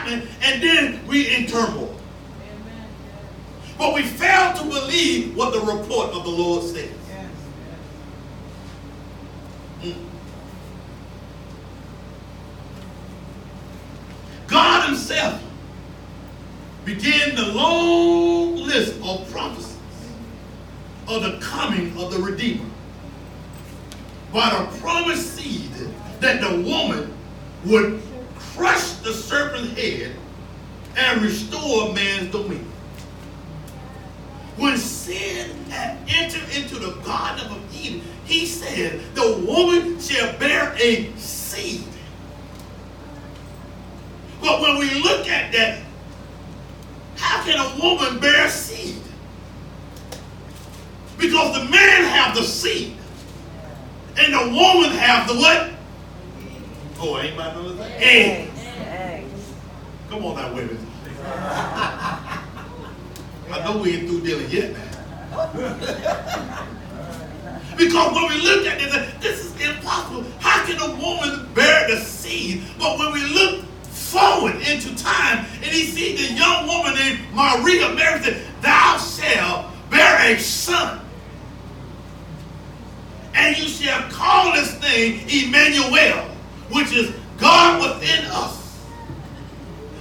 happening, and then we in turmoil. But we fail to believe what the report of the Lord says. God himself began the long list of prophecies of the coming of the Redeemer by the promised seed that the woman would crush the serpent's head and restore man's dominion. When sin had entered into the Garden of Eden, he said, the woman shall bear a seed. But when we look at that, how can a woman bear seed? Because the man have the seed, and the woman have the what? Oh, ain't my another thing? Eggs. Come on now, women. I know we ain't through dealing yet now. Because when we look at this is impossible. How can a woman bear the seed? But when we look forward into time, and he see the young woman named Maria, Mary said, thou shalt bear a son, and you shall call this name Emmanuel, which is God within us.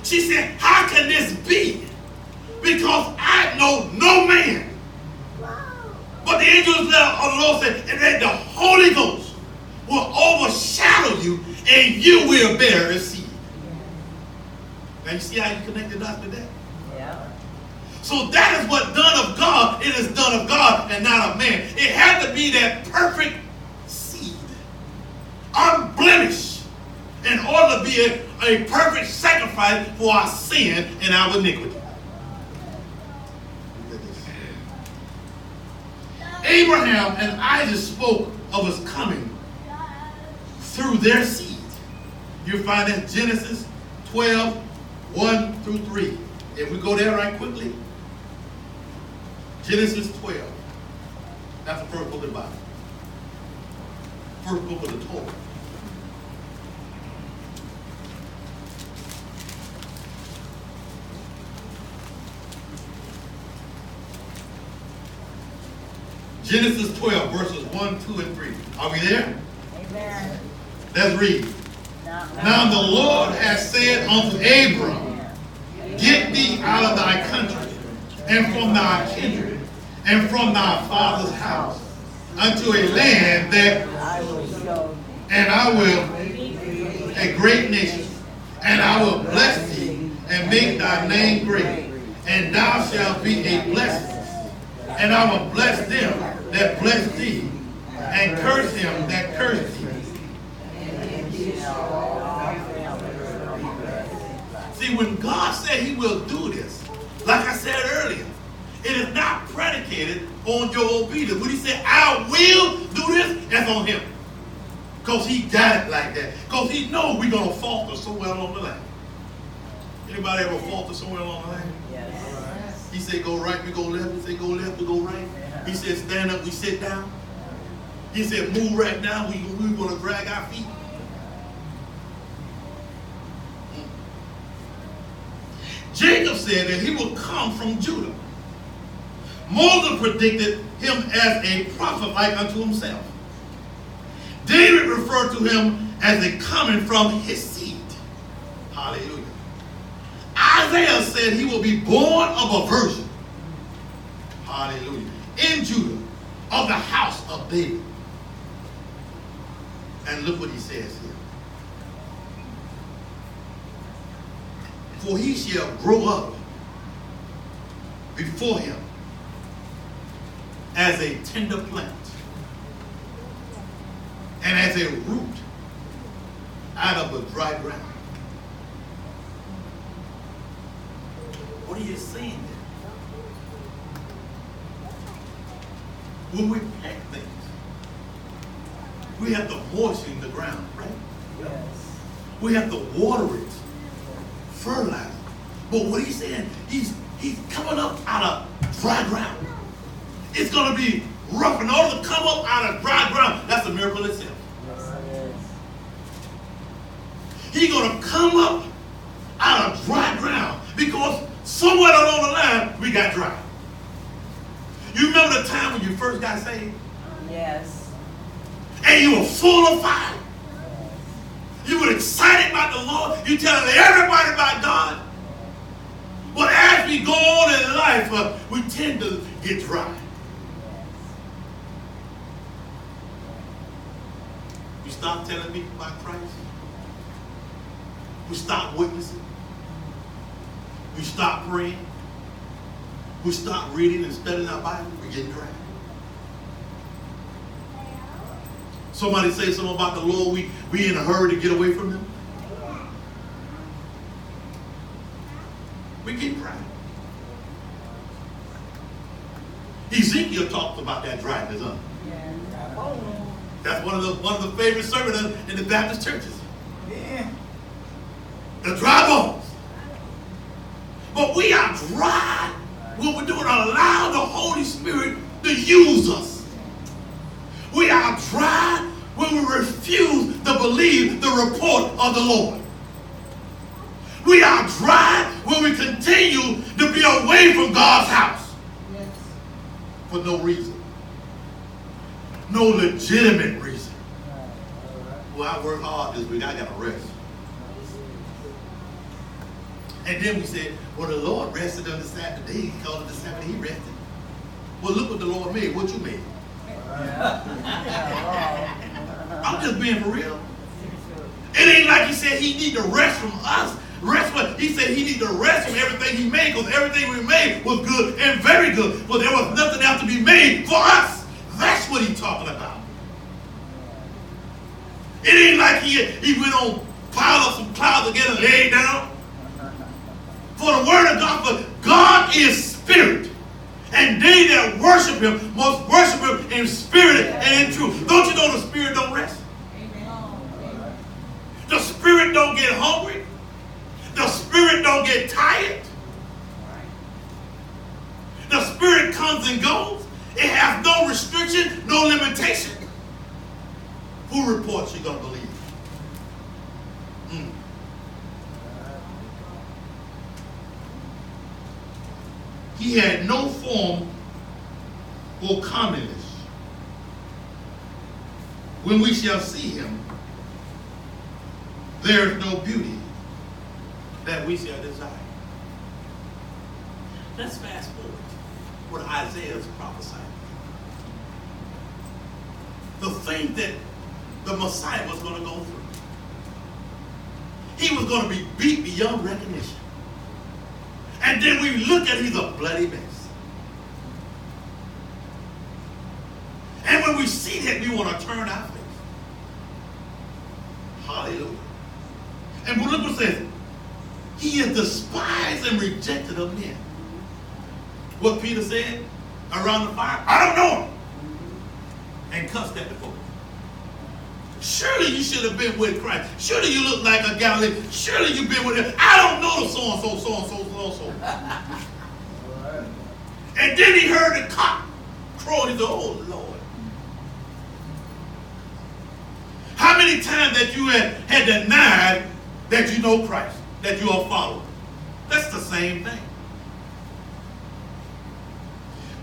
She said, how can this be? Because I know no man. But the angels of the Lord said, and that the Holy Ghost will overshadow you, and you will bear a seed. Now you see how you connect the dots with that? Yeah. So that is what done of God. It is done of God and not of man. It had to be that perfect seed, unblemished, in order to be a perfect sacrifice for our sin and our iniquity. Abraham and Isaac spoke of his coming through their seed. You find that Genesis 12, 1 through 3. If we go there right quickly. Genesis 12. That's the first book of the Bible. First book of the Torah. Genesis 12, verses 1, 2, and 3. Are we there? Amen. Let's read. Now the Lord has said unto Abram, get thee out of thy country, and from thy kindred, and from thy father's house, unto a land that and I will a great nation, and I will bless thee, and make thy name great, and thou shalt be a blessing. And I will bless them that bless thee, and curse him that curse thee. See, when God said he will do this, like I said earlier, it is not predicated on your obedience. When he said, I will do this, that's on him. Because he got it like that. Because he knows we're going to falter somewhere along the line. Anybody ever falter somewhere along the line? Yes. He said, go right, we go left. He said, go left, we go right. He said, stand up, we sit down. He said, move right now, we're going to drag our feet. Jacob said that he will come from Judah. Moses predicted him as a prophet like unto himself. David referred to him as a coming from his seed. Hallelujah. Isaiah said he will be born of a virgin. Hallelujah. In Judah, of the house of David. And look what he says here. For he shall grow up before him as a tender plant, and as a root out of the dry ground. What are you saying there? When we plant things, we have to moisten the ground, right? Yes. We have to water it, fertilize it. But what he's saying, he's coming up out of dry ground. It's going to be rough. In order to come up out of dry ground, that's a miracle itself. Yes. He's going to come up out of dry ground because somewhere along the line we got dry. You remember the time when you first got saved? Yes. And you were full of fire. You were excited about the Lord. You telling everybody about God. But as we go on in life, we tend to get dry. We stop telling people about Christ. We stop witnessing. We stop praying. We stop reading and studying our Bible. We get dry. Somebody say something about the Lord, we in a hurry to get away from him. We get dry. Ezekiel talked about that dryness, huh? That's one of the favorite sermons in the Baptist churches. Yeah. The dry bones. But we are dry when we're doing allow the Holy Spirit to use us. We are dry when we refuse to believe the report of the Lord. We are dry when we continue to be away from God's house. Yes. For no reason. No legitimate reason. Well, I work hard this week. I got to rest. And then we said, well, the Lord rested on the Sabbath day. He called it the Sabbath. He rested. Well, look what the Lord made. What you made? I'm just being for real. It ain't like he said he need to rest from us. Rest what? He said he need to rest from everything he made because everything we made was good and very good. But there was nothing else to be made for us. That's what he's talking about. It ain't like he went on, piled up some clouds again and laid down. For the word of God, for God is spirit. And they that worship him must worship him in spirit and in truth. Don't you know the spirit don't rest? Amen. The spirit don't get hungry. The spirit don't get tired. The spirit comes and goes. It has no restriction, no limitation. Who reports you're going to believe? He had no form or comeliness. When we shall see him, there is no beauty that we shall desire. Let's fast forward what Isaiah is prophesying. The thing that the Messiah was going to go through. He was going to be beat beyond recognition. And then we look at he's a bloody mess. And when we see that, we want to turn our face. Hallelujah. And look what it says. He is despised and rejected of men. What Peter said around the fire, I don't know him. And cussed at the folks. Surely you should have been with Christ. Surely you look like a Galilean. Surely you've been with him. I don't know the so-and-so, so-and-so, so-and-so. And then he heard the cock crow and he said, oh, Lord. How many times that you had denied that you know Christ, that you are following? That's the same thing.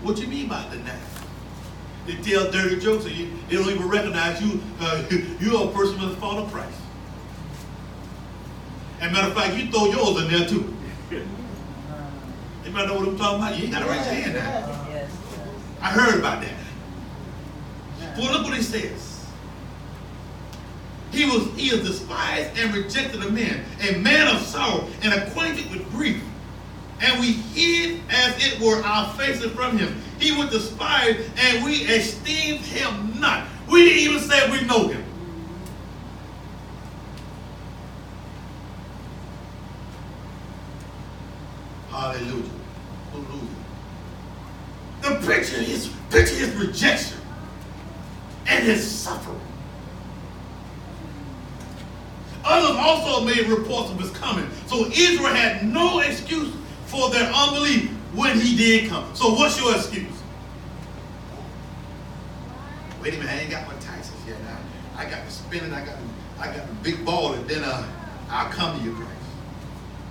What you mean by denying? They tell dirty jokes and they don't even recognize you. You're a person with the fall of Christ. And matter of fact, you throw yours in there too. Anybody know what I'm talking about? You ain't got to raise your hand now. Yes. I heard about that. Well, look what he says. He is despised and rejected of men, a man of sorrow and acquainted with grief. And we hid as it were our faces from him. He was despised and we esteemed him not. We didn't even say we know him. Hallelujah. Hallelujah. The picture is rejection and his suffering. Others also made reports of his coming. So Israel had no excuse for their unbelief when he did come. So what's your excuse? Wait a minute, I ain't got my taxes yet. I got to spend it. I got the big ball, and then I'll come to you, Christ.